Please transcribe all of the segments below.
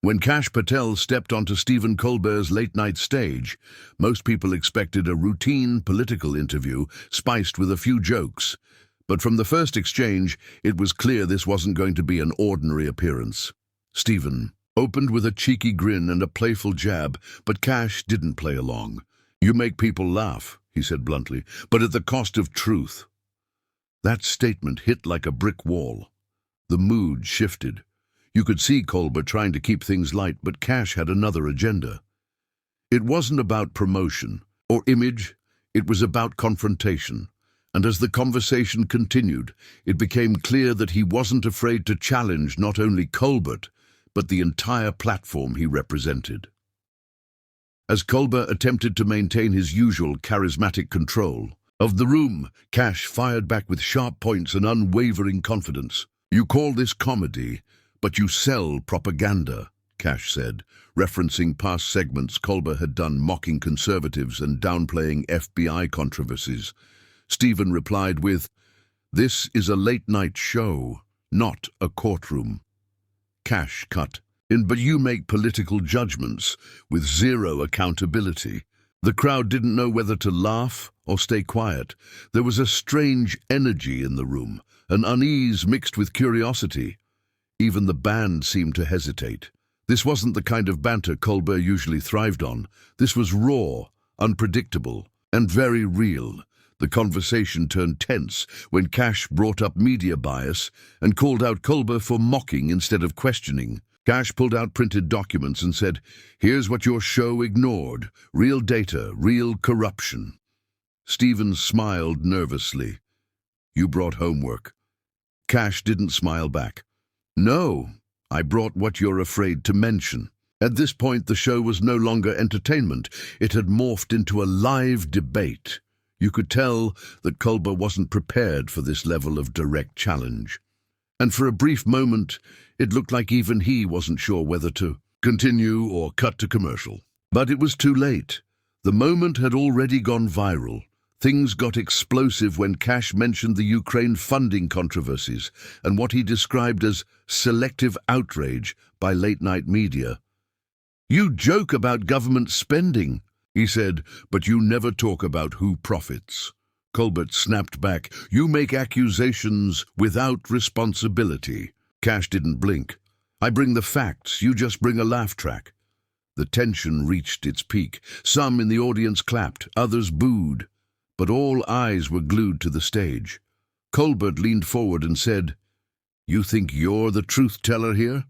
When Kash Patel stepped onto Stephen Colbert's late-night stage, most people expected a routine political interview spiced with a few jokes. But from the first exchange, it was clear this wasn't going to be an ordinary appearance. Stephen opened with a cheeky grin and a playful jab, but Kash didn't play along. "You make people laugh," he said bluntly, "but at the cost of truth." That statement hit like a brick wall. The mood shifted. You could see Colbert trying to keep things light, but Kash had another agenda. It wasn't about promotion or image, it was about confrontation. And as the conversation continued, it became clear that he wasn't afraid to challenge not only Colbert, but the entire platform he represented. As Colbert attempted to maintain his usual charismatic control of the room, Kash fired back with sharp points and unwavering confidence. "You call this comedy, but you sell propaganda," Kash said, referencing past segments Colbert had done mocking conservatives and downplaying FBI controversies. Stephen replied with, "This is a late-night show, not a courtroom." Kash cut in, "But you make political judgments with zero accountability." The crowd didn't know whether to laugh or stay quiet. There was a strange energy in the room, an unease mixed with curiosity. Even the band seemed to hesitate. This wasn't the kind of banter Colbert usually thrived on. This was raw, unpredictable, and very real. The conversation turned tense when Kash brought up media bias and called out Colbert for mocking instead of questioning. Kash pulled out printed documents and said, "Here's what your show ignored. Real data, real corruption." Stephen smiled nervously. "You brought homework." Kash didn't smile back. "No, I brought what you're afraid to mention." At this point, the show was no longer entertainment. It had morphed into a live debate. You could tell that Colbert wasn't prepared for this level of direct challenge. And for a brief moment, it looked like even he wasn't sure whether to continue or cut to commercial. But it was too late. The moment had already gone viral. Things got explosive when Kash mentioned the Ukraine funding controversies and what he described as selective outrage by late-night media. "You joke about government spending," he said, "but you never talk about who profits." Colbert snapped back, "You make accusations without responsibility." Kash didn't blink. "I bring the facts, you just bring a laugh track." The tension reached its peak. Some in the audience clapped, others booed. But all eyes were glued to the stage. Colbert leaned forward and said, "You think you're the truth-teller here?"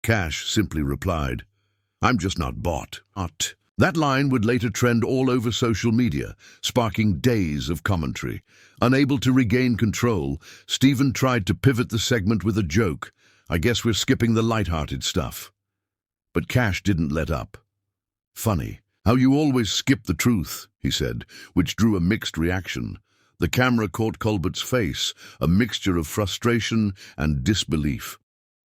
Kash simply replied, "I'm just not bought." That line would later trend all over social media, sparking days of commentary. Unable to regain control, Stephen tried to pivot the segment with a joke. "I guess we're skipping the light-hearted stuff." But Kash didn't let up. "Funny how you always skip the truth," he said, which drew a mixed reaction. The camera caught Colbert's face, a mixture of frustration and disbelief.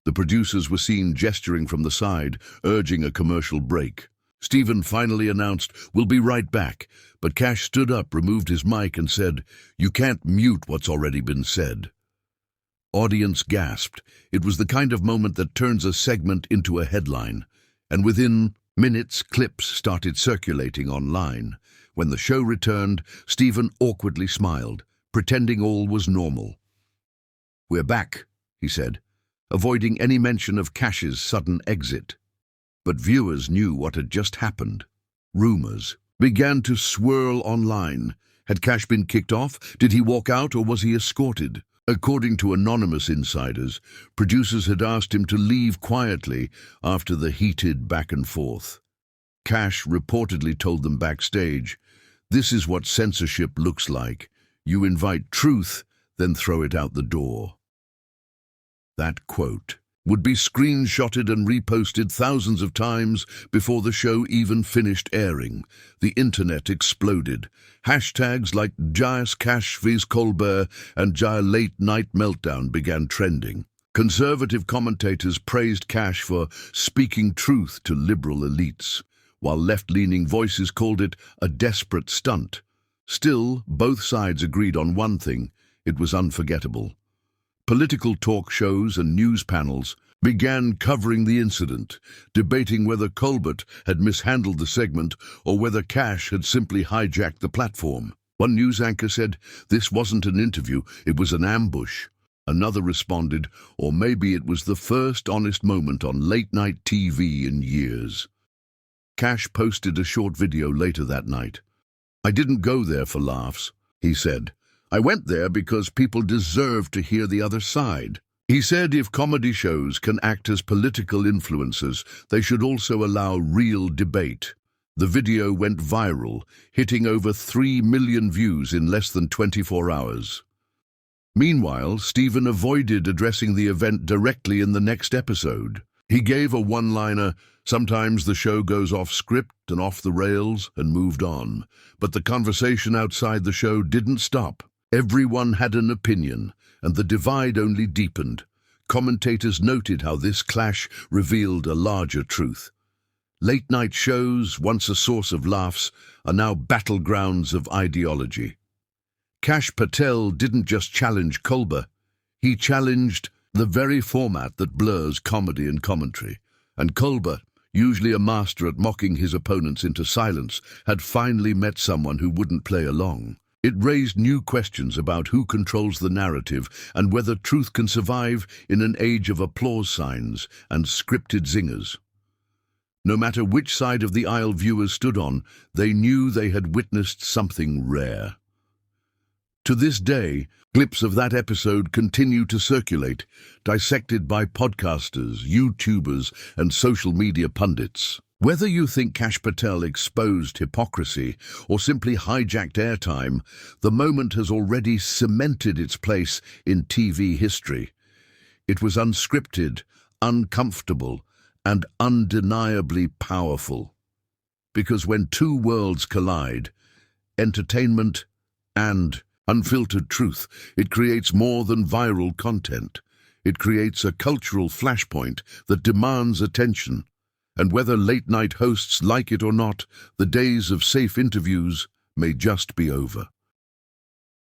The producers were seen gesturing from the side, urging a commercial break. Stephen finally announced, "We'll be right back," but Kash stood up, removed his mic and said, "You can't mute what's already been said." Audience gasped. It was the kind of moment that turns a segment into a headline, and within minutes, clips started circulating online. When the show returned, Stephen awkwardly smiled, pretending all was normal. "We're back," he said, avoiding any mention of Kash's sudden exit. But viewers knew what had just happened. Rumors began to swirl online. Had Kash been kicked off? Did he walk out, or was he escorted? According to anonymous insiders, producers had asked him to leave quietly after the heated back and forth. Kash reportedly told them backstage, "This is what censorship looks like. You invite truth, then throw it out the door." That quote would be screenshotted and reposted thousands of times before the show even finished airing. The internet exploded. Hashtags like "Jais Kash vs Colbert" and "Jai Late Night Meltdown" began trending. Conservative commentators praised Kash for speaking truth to liberal elites, while left-leaning voices called it a desperate stunt. Still, both sides agreed on one thing: it was unforgettable. Political talk shows and news panels began covering the incident, debating whether Colbert had mishandled the segment or whether Kash had simply hijacked the platform. One news anchor said, "This wasn't an interview, it was an ambush." Another responded, "Or maybe it was the first honest moment on late-night TV in years." Kash posted a short video later that night. "I didn't go there for laughs," he said. "I went there because people deserve to hear the other side." He said if comedy shows can act as political influencers, they should also allow real debate. The video went viral, hitting over 3 million views in less than 24 hours. Meanwhile, Stephen avoided addressing the event directly in the next episode. He gave a one-liner, "Sometimes the show goes off script and off the rails," and moved on. But the conversation outside the show didn't stop. Everyone had an opinion, and the divide only deepened. Commentators noted how this clash revealed a larger truth. Late-night shows, once a source of laughs, are now battlegrounds of ideology. Kash Patel didn't just challenge Colbert, he challenged the very format that blurs comedy and commentary. And Colbert, usually a master at mocking his opponents into silence, had finally met someone who wouldn't play along. It raised new questions about who controls the narrative and whether truth can survive in an age of applause signs and scripted zingers. No matter which side of the aisle viewers stood on, they knew they had witnessed something rare. To this day, clips of that episode continue to circulate, dissected by podcasters, YouTubers, and social media pundits. Whether you think Kash Patel exposed hypocrisy or simply hijacked airtime, the moment has already cemented its place in TV history. It was unscripted, uncomfortable, and undeniably powerful. Because when two worlds collide, entertainment and unfiltered truth, it creates more than viral content. It creates a cultural flashpoint that demands attention. And whether late-night hosts like it or not, the days of safe interviews may just be over.